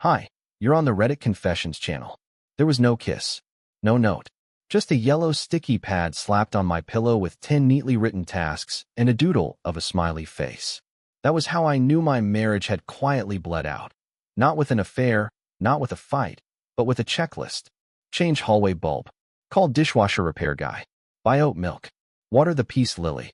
Hi, you're on the Reddit Confessions channel. There was no kiss, no note, just a yellow sticky pad slapped on my pillow with 10 neatly written tasks and a doodle of a smiley face. That was how I knew my marriage had quietly bled out. Not with an affair, not with a fight, but with a checklist. Change hallway bulb. Call dishwasher repair guy. Buy oat milk. Water the peace lily.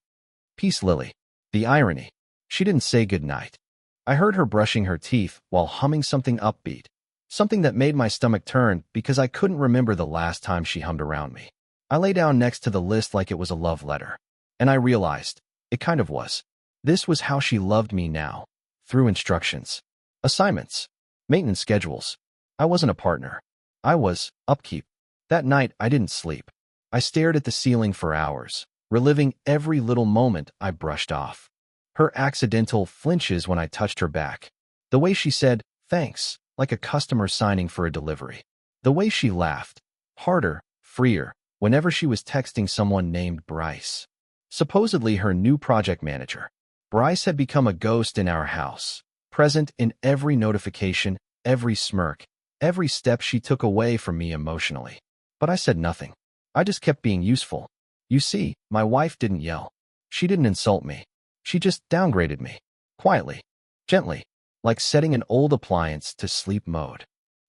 Peace lily. The irony. She didn't say goodnight. I heard her brushing her teeth while humming something upbeat, something that made my stomach turn because I couldn't remember the last time she hummed around me. I lay down next to the list like it was a love letter, and I realized it kind of was. This was how she loved me now, through instructions, assignments, maintenance schedules. I wasn't a partner. I was upkeep. That night, I didn't sleep. I stared at the ceiling for hours, reliving every little moment I brushed off. Her accidental flinches when I touched her back. The way she said, thanks, like a customer signing for a delivery. The way she laughed, harder, freer, whenever she was texting someone named Bryce. Supposedly her new project manager. Bryce had become a ghost in our house, present in every notification, every smirk, every step she took away from me emotionally. But I said nothing. I just kept being useful. You see, my wife didn't yell. She didn't insult me. She just downgraded me, quietly, gently, like setting an old appliance to sleep mode.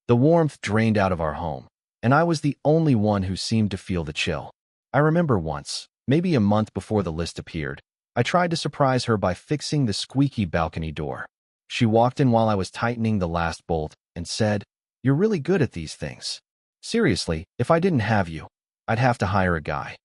The warmth drained out of our home, and I was the only one who seemed to feel the chill. I remember once, maybe a month before the list appeared, I tried to surprise her by fixing the squeaky balcony door. She walked in while I was tightening the last bolt and said, "You're really good at these things. Seriously, if I didn't have you, I'd have to hire a guy."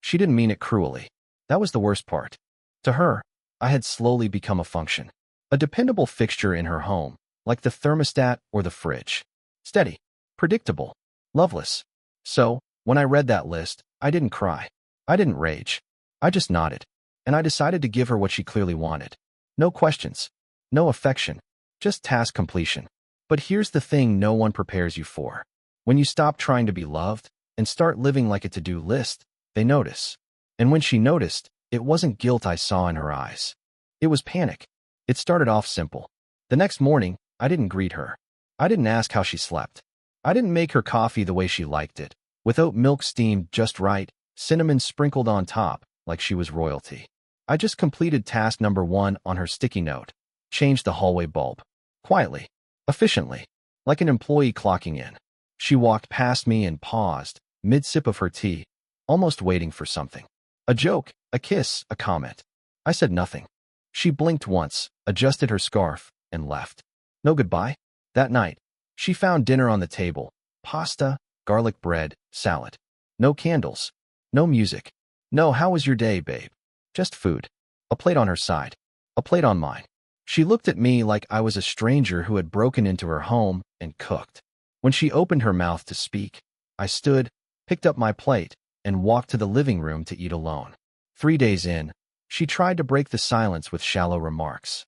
She didn't mean it cruelly. That was the worst part. To her, I had slowly become a function, a dependable fixture in her home, like the thermostat or the fridge. Steady, predictable, loveless. So, when I read that list, I didn't cry. I didn't rage. I just nodded, and I decided to give her what she clearly wanted. No questions, no affection, just task completion. But here's the thing no one prepares you for. When you stop trying to be loved and start living like a to-do list, they notice. And when she noticed, it wasn't guilt I saw in her eyes. It was panic. It started off simple. The next morning, I didn't greet her. I didn't ask how she slept. I didn't make her coffee the way she liked it, with oat milk steamed just right, cinnamon sprinkled on top, like she was royalty. I just completed task number 1 on her sticky note. Changed the hallway bulb. Quietly. Efficiently. Like an employee clocking in. She walked past me and paused, mid-sip of her tea, almost waiting for something. A joke, a kiss, a comment. I said nothing. She blinked once, adjusted her scarf, and left. No goodbye. That night, she found dinner on the table. Pasta, garlic bread, salad. No candles. No music. No "how was your day, babe?" Just food. A plate on her side. A plate on mine. She looked at me like I was a stranger who had broken into her home and cooked. When she opened her mouth to speak, I stood, picked up my plate, and walked to the living room to eat alone. 3 days in, she tried to break the silence with shallow remarks.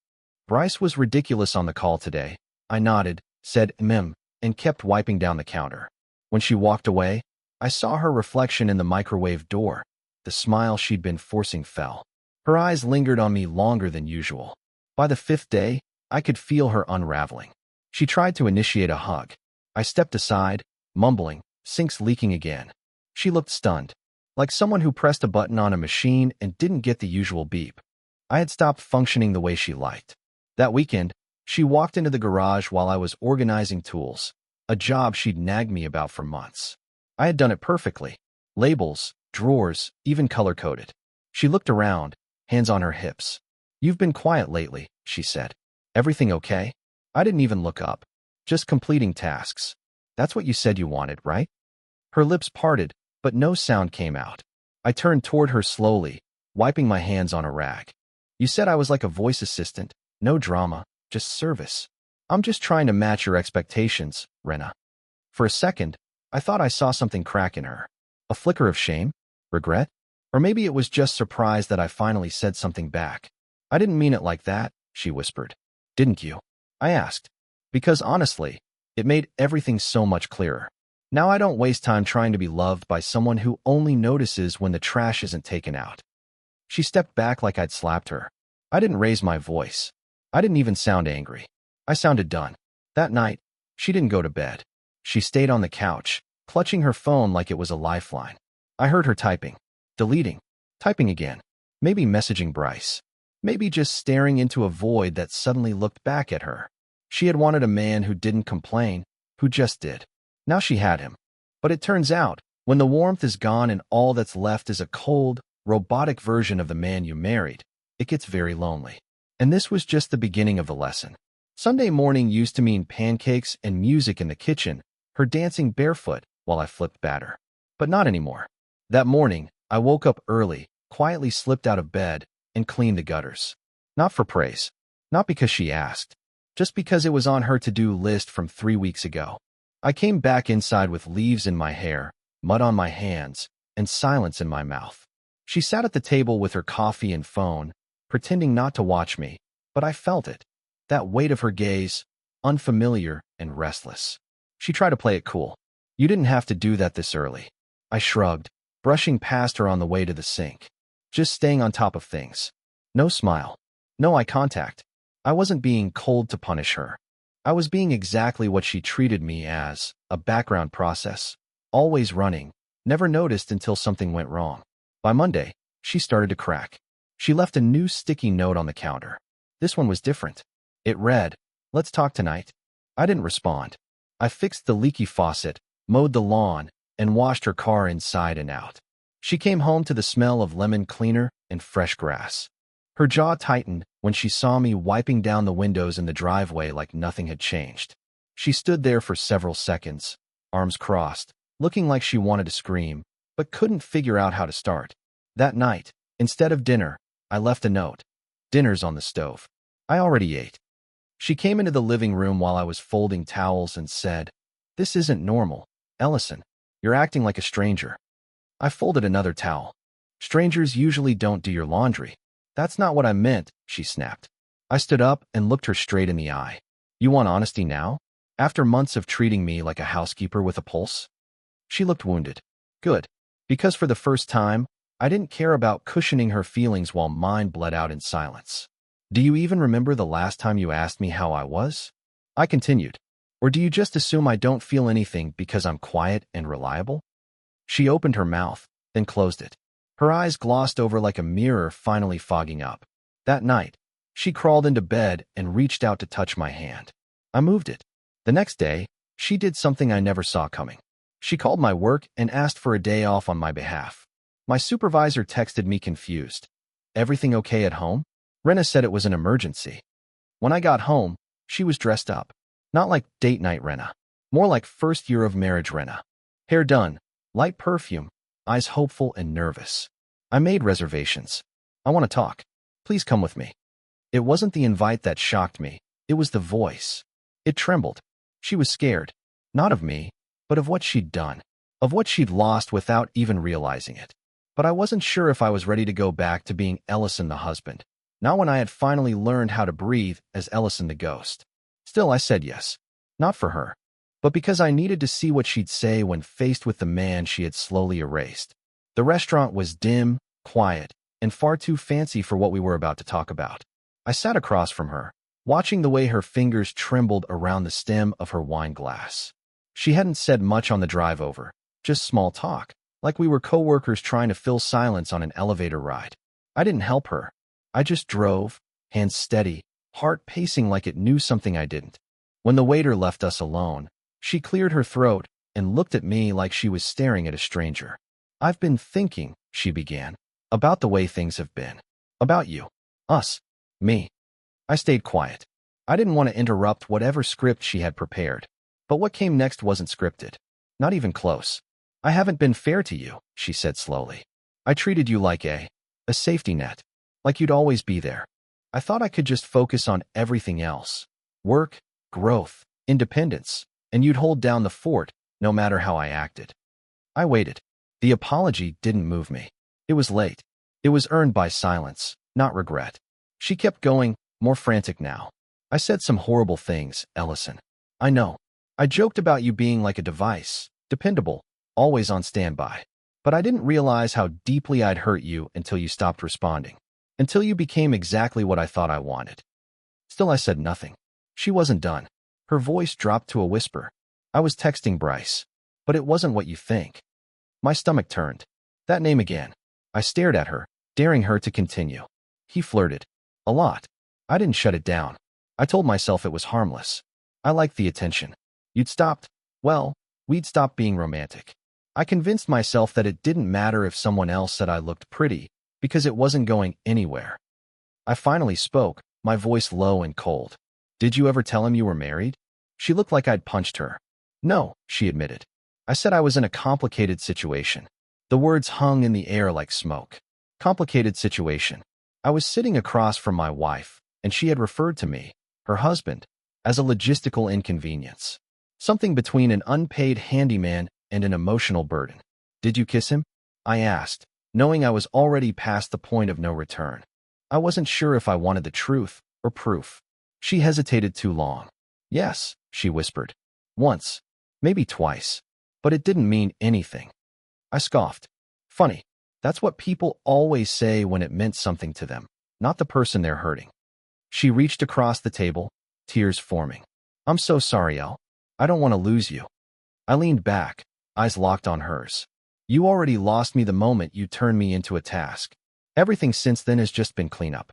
Bryce was ridiculous on the call today. I nodded, said and kept wiping down the counter. When she walked away, I saw her reflection in the microwave door. The smile she'd been forcing fell. Her eyes lingered on me longer than usual. By the 5th day, I could feel her unraveling. She tried to initiate a hug. I stepped aside, mumbling, "Sink's leaking again." She looked stunned, like someone who pressed a button on a machine and didn't get the usual beep. I had stopped functioning the way she liked. That weekend, she walked into the garage while I was organizing tools, a job she'd nagged me about for months. I had done it perfectly. Labels, drawers, even color-coded. She looked around, hands on her hips. "You've been quiet lately," she said. "Everything okay?" I didn't even look up. "Just completing tasks. That's what you said you wanted, right?" Her lips parted, but no sound came out. I turned toward her slowly, wiping my hands on a rag. "You said I was like a voice assistant. No drama, just service. I'm just trying to match your expectations, Rena." For a second, I thought I saw something crack in her. A flicker of shame? Regret? Or maybe it was just surprise that I finally said something back. "I didn't mean it like that," she whispered. "Didn't you?" I asked. Because honestly, it made everything so much clearer. Now I don't waste time trying to be loved by someone who only notices when the trash isn't taken out. She stepped back like I'd slapped her. I didn't raise my voice. I didn't even sound angry. I sounded done. That night, She didn't go to bed. She stayed on the couch, clutching her phone like it was a lifeline. I heard her typing, deleting, typing again, maybe messaging Bryce, maybe just staring into a void that suddenly looked back at her. She had wanted a man who didn't complain, who just did. Now she had him. But it turns out, when the warmth is gone and all that's left is a cold, robotic version of the man you married, it gets very lonely. And this was just the beginning of the lesson. Sunday morning used to mean pancakes and music in the kitchen, her dancing barefoot while I flipped batter. But not anymore. That morning, I woke up early, quietly slipped out of bed, and cleaned the gutters. Not for praise. Not because she asked. Just because it was on her to-do list from 3 weeks ago. I came back inside with leaves in my hair, mud on my hands, and silence in my mouth. She sat at the table with her coffee and phone, pretending not to watch me, but I felt it. That weight of her gaze, unfamiliar and restless. She tried to play it cool. You didn't have to do that this early. I shrugged, brushing past her on the way to the sink. Just staying on top of things. No smile. No eye contact. I wasn't being cold to punish her. I was being exactly what she treated me as, a background process. Always running, never noticed until something went wrong. By Monday, she started to crack. She left a new sticky note on the counter. This one was different. It read, "Let's talk tonight." I didn't respond. I fixed the leaky faucet, mowed the lawn, and washed her car inside and out. She came home to the smell of lemon cleaner and fresh grass. Her jaw tightened when she saw me wiping down the windows in the driveway like nothing had changed. She stood there for several seconds, arms crossed, looking like she wanted to scream, but couldn't figure out how to start. That night, instead of dinner, I left a note. Dinner's on the stove. I already ate. She came into the living room while I was folding towels and said, "This isn't normal, Ellison. You're acting like a stranger." I folded another towel. "Strangers usually don't do your laundry." "That's not what I meant," she snapped. I stood up and looked her straight in the eye. "You want honesty now? After months of treating me like a housekeeper with a pulse?" She looked wounded. Good. Because for the first time, I didn't care about cushioning her feelings while mine bled out in silence. "Do you even remember the last time you asked me how I was?" I continued. "Or do you just assume I don't feel anything because I'm quiet and reliable?" She opened her mouth, then closed it. Her eyes glossed over like a mirror finally fogging up. That night, she crawled into bed and reached out to touch my hand. I moved it. The next day, she did something I never saw coming. She called my work and asked for a day off on my behalf. My supervisor texted me confused. "Everything okay at home?" Rena said it was an emergency. When I got home, she was dressed up. Not like date night Rena. More like first year of marriage Rena. Hair done, light perfume, eyes hopeful and nervous. "I made reservations. I want to talk. Please come with me." It wasn't the invite that shocked me. It was the voice. It trembled. She was scared. Not of me, but of what she'd done. Of what she'd lost without even realizing it. But I wasn't sure if I was ready to go back to being Ellison the husband. Not when I had finally learned how to breathe as Ellison the ghost. Still, I said yes. Not for her, but because I needed to see what she'd say when faced with the man she had slowly erased. The restaurant was dim, quiet, and far too fancy for what we were about to talk about. I sat across from her, watching the way her fingers trembled around the stem of her wine glass. She hadn't said much on the drive over, just small talk, like we were co-workers trying to fill silence on an elevator ride. I didn't help her. I just drove, hands steady, heart pacing like it knew something I didn't. When the waiter left us alone, she cleared her throat and looked at me like she was staring at a stranger. "I've been thinking," she began, "about the way things have been. About you. Us. Me." I stayed quiet. I didn't want to interrupt whatever script she had prepared. But what came next wasn't scripted. Not even close. "I haven't been fair to you," she said slowly. "I treated you like a safety net. Like you'd always be there. I thought I could just focus on everything else. Work, growth, independence, and you'd hold down the fort, no matter how I acted." I waited. The apology didn't move me. It was late. It was earned by silence, not regret. She kept going, more frantic now. "I said some horrible things, Ellison. I know. I joked about you being like a device, dependable, always on standby. But I didn't realize how deeply I'd hurt you until you stopped responding. Until you became exactly what I thought I wanted." Still, I said nothing. She wasn't done. Her voice dropped to a whisper. I was texting Bryce. But it wasn't what you think. My stomach turned. That name again. I stared at her, daring her to continue. He flirted. A lot. I didn't shut it down. I told myself it was harmless. I liked the attention. You'd stopped. Well, we'd stopped being romantic. I convinced myself that it didn't matter if someone else said I looked pretty, because it wasn't going anywhere. I finally spoke, my voice low and cold. Did you ever tell him you were married? She looked like I'd punched her. No, she admitted. I said I was in a complicated situation. The words hung in the air like smoke. Complicated situation. I was sitting across from my wife, and she had referred to me, her husband, as a logistical inconvenience. Something between an unpaid handyman and an emotional burden. Did you kiss him? I asked, knowing I was already past the point of no return. I wasn't sure if I wanted the truth or proof. She hesitated too long. Yes, she whispered. Once, maybe twice, but it didn't mean anything. I scoffed. Funny. That's what people always say when it meant something to them, not the person they're hurting. She reached across the table, tears forming. I'm so sorry, Elle. I don't want to lose you. I leaned back, eyes locked on hers. You already lost me the moment you turned me into a task. Everything since then has just been cleanup.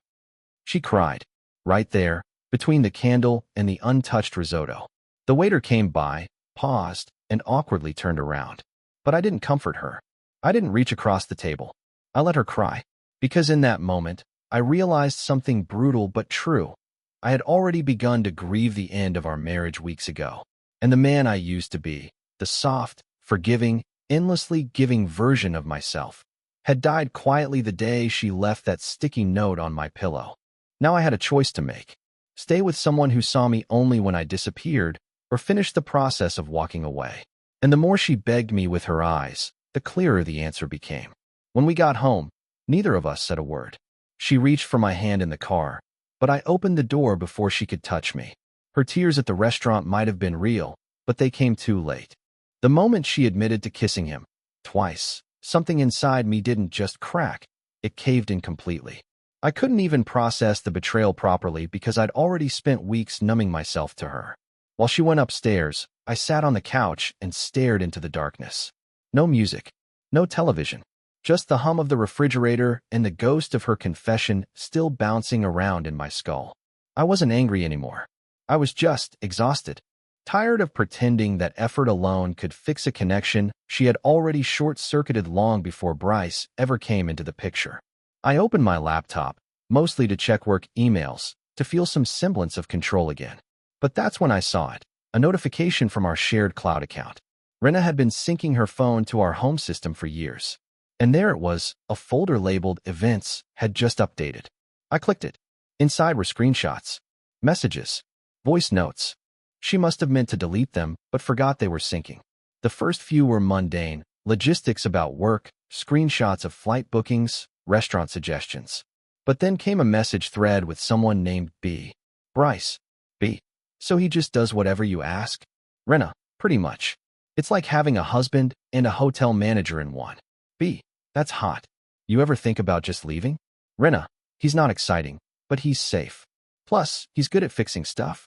She cried, right there, between the candle and the untouched risotto. The waiter came by, paused, and awkwardly turned around. But I didn't comfort her. I didn't reach across the table. I let her cry. Because in that moment, I realized something brutal but true. I had already begun to grieve the end of our marriage weeks ago. And the man I used to be, the soft, forgiving, endlessly giving version of myself, had died quietly the day she left that sticky note on my pillow. Now I had a choice to make. Stay with someone who saw me only when I disappeared, or finish the process of walking away. And the more she begged me with her eyes, the clearer the answer became. When we got home, neither of us said a word. She reached for my hand in the car, but I opened the door before she could touch me. Her tears at the restaurant might have been real, but they came too late. The moment she admitted to kissing him, twice, something inside me didn't just crack, it caved in completely. I couldn't even process the betrayal properly because I'd already spent weeks numbing myself to her. While she went upstairs, I sat on the couch and stared into the darkness. No music, no television, just the hum of the refrigerator and the ghost of her confession still bouncing around in my skull. I wasn't angry anymore. I was just exhausted, tired of pretending that effort alone could fix a connection she had already short-circuited long before Bryce ever came into the picture. I opened my laptop, mostly to check work emails, to feel some semblance of control again. But that's when I saw it, a notification from our shared cloud account. Rena had been syncing her phone to our home system for years. And there it was, a folder labeled Events had just updated. I clicked it. Inside were screenshots, messages, voice notes. She must have meant to delete them, but forgot they were syncing. The first few were mundane, logistics about work, screenshots of flight bookings, restaurant suggestions. But then came a message thread with someone named B. Bryce. B. So he just does whatever you ask? Rena, pretty much. It's like having a husband and a hotel manager in one. B. That's hot. You ever think about just leaving? Rena, he's not exciting, but he's safe. Plus, he's good at fixing stuff.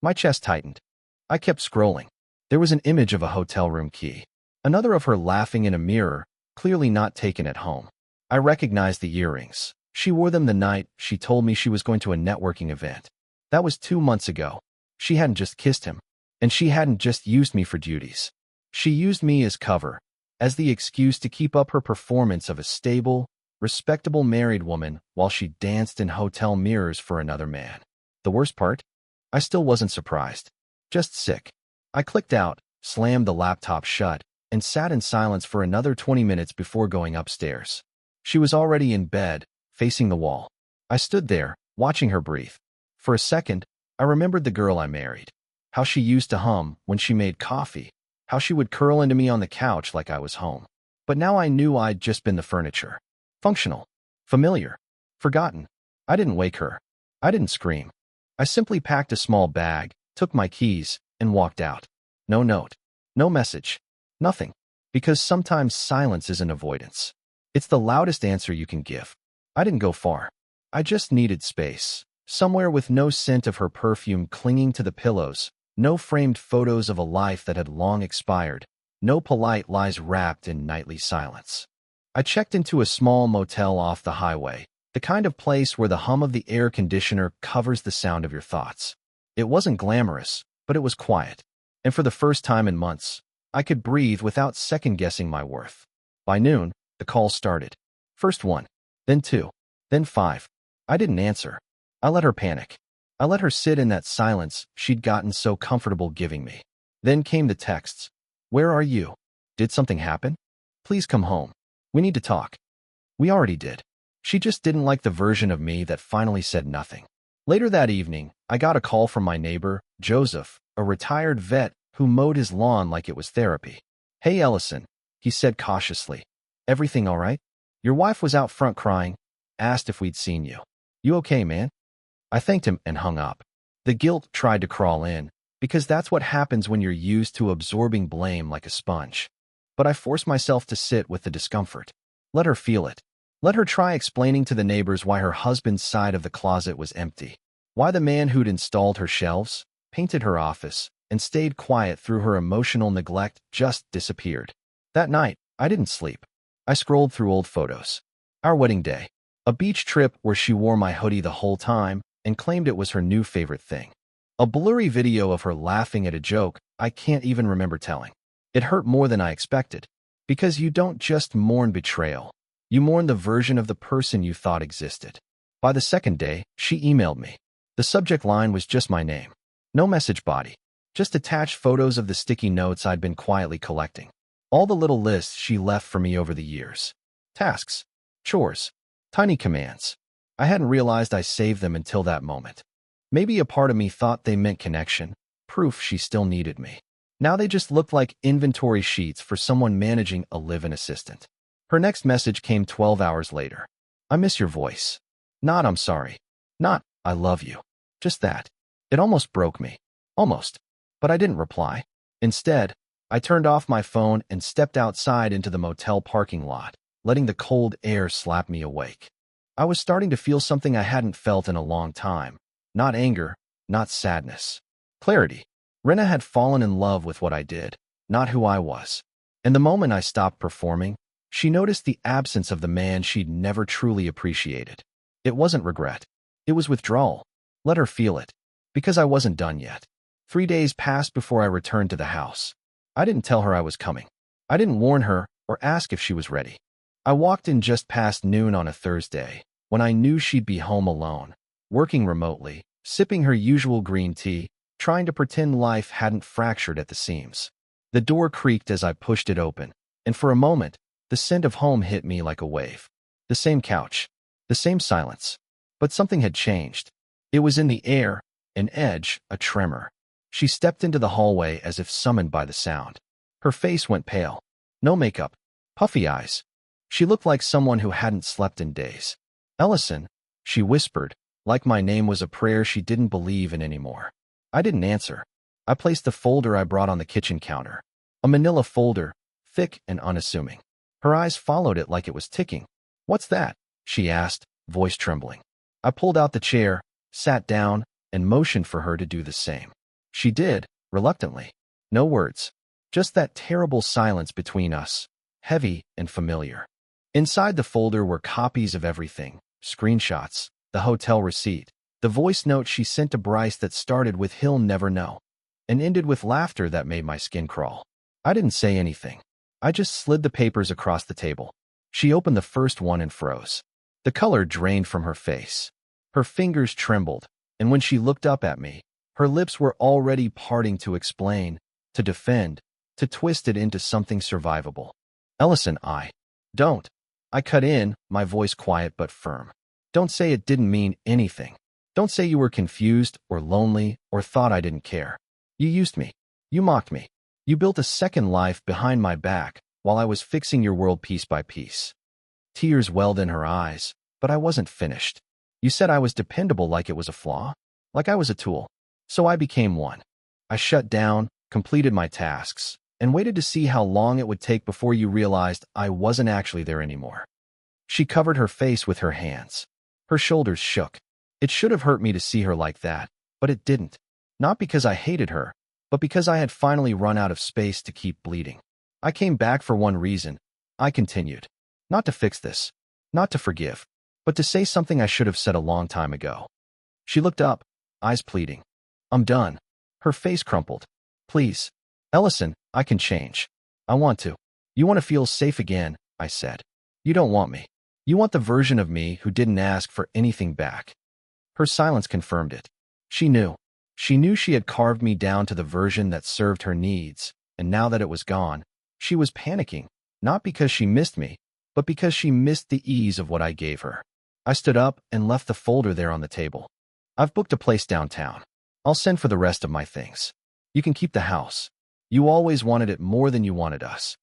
My chest tightened. I kept scrolling. There was an image of a hotel room key. Another of her laughing in a mirror, clearly not taken at home. I recognized the earrings. She wore them the night she told me she was going to a networking event. That was 2 months ago. She hadn't just kissed him, and she hadn't just used me for duties. She used me as cover, as the excuse to keep up her performance of a stable, respectable married woman while she danced in hotel mirrors for another man. The worst part? I still wasn't surprised, just sick. I clicked out, slammed the laptop shut, and sat in silence for another 20 minutes before going upstairs. She was already in bed, facing the wall. I stood there, watching her breathe. For a second, I remembered the girl I married. How she used to hum when she made coffee. How she would curl into me on the couch like I was home. But now I knew I'd just been the furniture. Functional. Familiar. Forgotten. I didn't wake her. I didn't scream. I simply packed a small bag, took my keys, and walked out. No note. No message. Nothing. Because sometimes silence isn't avoidance. It's the loudest answer you can give. I didn't go far. I just needed space. Somewhere with no scent of her perfume clinging to the pillows, No framed photos of a life that had long expired. No polite lies wrapped in nightly silence. I checked into a small motel off the highway, the kind of place where the hum of the air conditioner covers the sound of your thoughts. It wasn't glamorous, but it was quiet. And for the first time in months, I could breathe without second-guessing my worth. By noon, the calls started. First one, then two, then five. I didn't answer. I let her panic. I let her sit in that silence she'd gotten so comfortable giving me. Then came the texts. Where are you? Did something happen? Please come home. We need to talk. We already did. She just didn't like the version of me that finally said nothing. Later that evening, I got a call from my neighbor, Joseph, a retired vet who mowed his lawn like it was therapy. Hey, Ellison, he said cautiously. Everything all right? Your wife was out front crying, asked if we'd seen you. You okay, man? I thanked him and hung up. The guilt tried to crawl in, because that's what happens when you're used to absorbing blame like a sponge. But I forced myself to sit with the discomfort. Let her feel it. Let her try explaining to the neighbors why her husband's side of the closet was empty. Why the man who'd installed her shelves, painted her office, and stayed quiet through her emotional neglect just disappeared. That night, I didn't sleep. I scrolled through old photos. Our wedding day. A beach trip where she wore my hoodie the whole time and claimed it was her new favorite thing. A blurry video of her laughing at a joke I can't even remember telling. It hurt more than I expected. Because you don't just mourn betrayal. You mourn the version of the person you thought existed. By the second day, she emailed me. The subject line was just my name. No message body. Just attached photos of the sticky notes I'd been quietly collecting. All the little lists she left for me over the years. Tasks. Chores. Tiny commands. I hadn't realized I saved them until that moment. Maybe a part of me thought they meant connection, proof she still needed me. Now they just looked like inventory sheets for someone managing a live-in assistant. Her next message came 12 hours later. I miss your voice. Not I'm sorry. Not I love you. Just that. It almost broke me. Almost. But I didn't reply. Instead, I turned off my phone and stepped outside into the motel parking lot, letting the cold air slap me awake. I was starting to feel something I hadn't felt in a long time. Not anger, not sadness. Clarity. Rena had fallen in love with what I did, not who I was. And the moment I stopped performing, she noticed the absence of the man she'd never truly appreciated. It wasn't regret. It was withdrawal. Let her feel it. Because I wasn't done yet. 3 days passed before I returned to the house. I didn't tell her I was coming. I didn't warn her or ask if she was ready. I walked in just past noon on a Thursday, when I knew she'd be home alone, working remotely, sipping her usual green tea, trying to pretend life hadn't fractured at the seams. The door creaked as I pushed it open, and for a moment, the scent of home hit me like a wave. The same couch, the same silence. But something had changed. It was in the air, an edge, a tremor. She stepped into the hallway as if summoned by the sound. Her face went pale. No makeup. Puffy eyes. She looked like someone who hadn't slept in days. Ellison, she whispered, like my name was a prayer she didn't believe in anymore. I didn't answer. I placed the folder I brought on the kitchen counter. A manila folder, thick and unassuming. Her eyes followed it like it was ticking. What's that? She asked, voice trembling. I pulled out the chair, sat down, and motioned for her to do the same. She did, reluctantly. No words. Just that terrible silence between us, heavy and familiar. Inside the folder were copies of everything, screenshots, the hotel receipt, the voice note she sent to Bryce that started with "He'll never know," and ended with laughter that made my skin crawl. I didn't say anything. I just slid the papers across the table. She opened the first one and froze. The color drained from her face. Her fingers trembled, and when she looked up at me, her lips were already parting to explain, to defend, to twist it into something survivable. Ellison, don't. I cut in, my voice quiet but firm. Don't say it didn't mean anything. Don't say you were confused or lonely or thought I didn't care. You used me. You mocked me. You built a second life behind my back while I was fixing your world piece by piece. Tears welled in her eyes, but I wasn't finished. You said I was dependable like it was a flaw, like I was a tool. So I became one. I shut down, completed my tasks, and waited to see how long it would take before you realized I wasn't actually there anymore. She covered her face with her hands. Her shoulders shook. It should have hurt me to see her like that, but it didn't. Not because I hated her, but because I had finally run out of space to keep bleeding. I came back for one reason. I continued. Not to fix this, not to forgive, but to say something I should have said a long time ago. She looked up, eyes pleading. I'm done. Her face crumpled. Please. Ellison, I can change. I want to. You want to feel safe again, I said. You don't want me. You want the version of me who didn't ask for anything back. Her silence confirmed it. She knew. She knew she had carved me down to the version that served her needs, and now that it was gone, she was panicking, not because she missed me, but because she missed the ease of what I gave her. I stood up and left the folder there on the table. I've booked a place downtown. I'll send for the rest of my things. You can keep the house. You always wanted it more than you wanted us.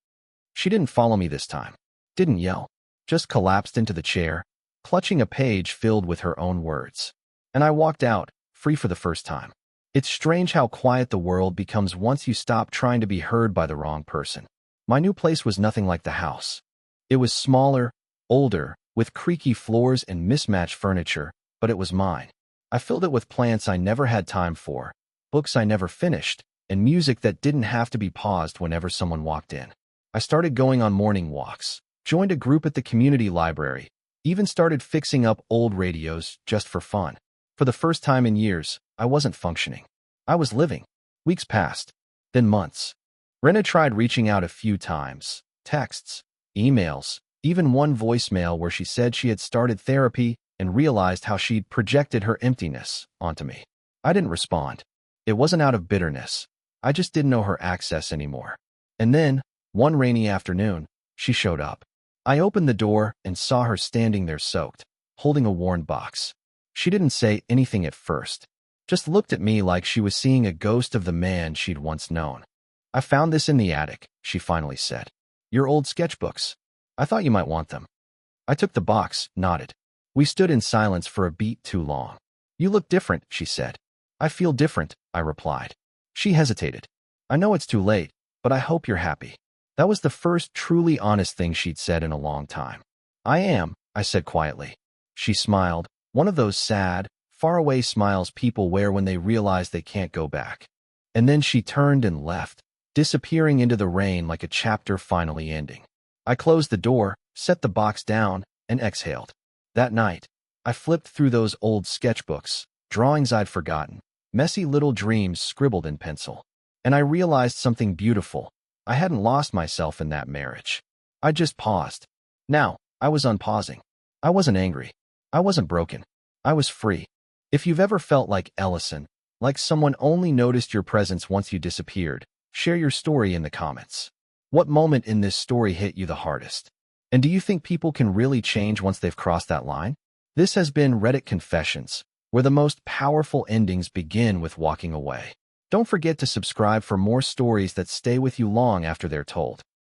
She didn't follow me this time. Didn't yell. Just collapsed into the chair, clutching a page filled with her own words. And I walked out, free for the first time. It's strange how quiet the world becomes once you stop trying to be heard by the wrong person. My new place was nothing like the house. It was smaller, older, with creaky floors and mismatched furniture, but it was mine. I filled it with plants I never had time for, books I never finished, and music that didn't have to be paused whenever someone walked in. I started going on morning walks, joined a group at the community library, even started fixing up old radios just for fun. For the first time in years, I wasn't functioning. I was living. Weeks passed, then months. Rena tried reaching out a few times, texts, emails, even one voicemail where she said she had started therapy and realized how she'd projected her emptiness onto me. I didn't respond. It wasn't out of bitterness. I just didn't know her access anymore. And then, one rainy afternoon, she showed up. I opened the door and saw her standing there soaked, holding a worn box. She didn't say anything at first, just looked at me like she was seeing a ghost of the man she'd once known. I found this in the attic, she finally said. Your old sketchbooks. I thought you might want them. I took the box, nodded. We stood in silence for a beat too long. You look different, she said. I feel different, I replied. She hesitated. I know it's too late, but I hope you're happy. That was the first truly honest thing she'd said in a long time. I am, I said quietly. She smiled, one of those sad, faraway smiles people wear when they realize they can't go back. And then she turned and left, disappearing into the rain like a chapter finally ending. I closed the door, set the box down, and exhaled. That night, I flipped through those old sketchbooks, drawings I'd forgotten, messy little dreams scribbled in pencil. And I realized something beautiful. I hadn't lost myself in that marriage. I just paused. Now, I was unpausing. I wasn't angry. I wasn't broken. I was free. If you've ever felt like Ellison, like someone only noticed your presence once you disappeared, share your story in the comments. What moment in this story hit you the hardest? And do you think people can really change once they've crossed that line? This has been Reddit Confessions, where the most powerful endings begin with walking away. Don't forget to subscribe for more stories that stay with you long after they're told.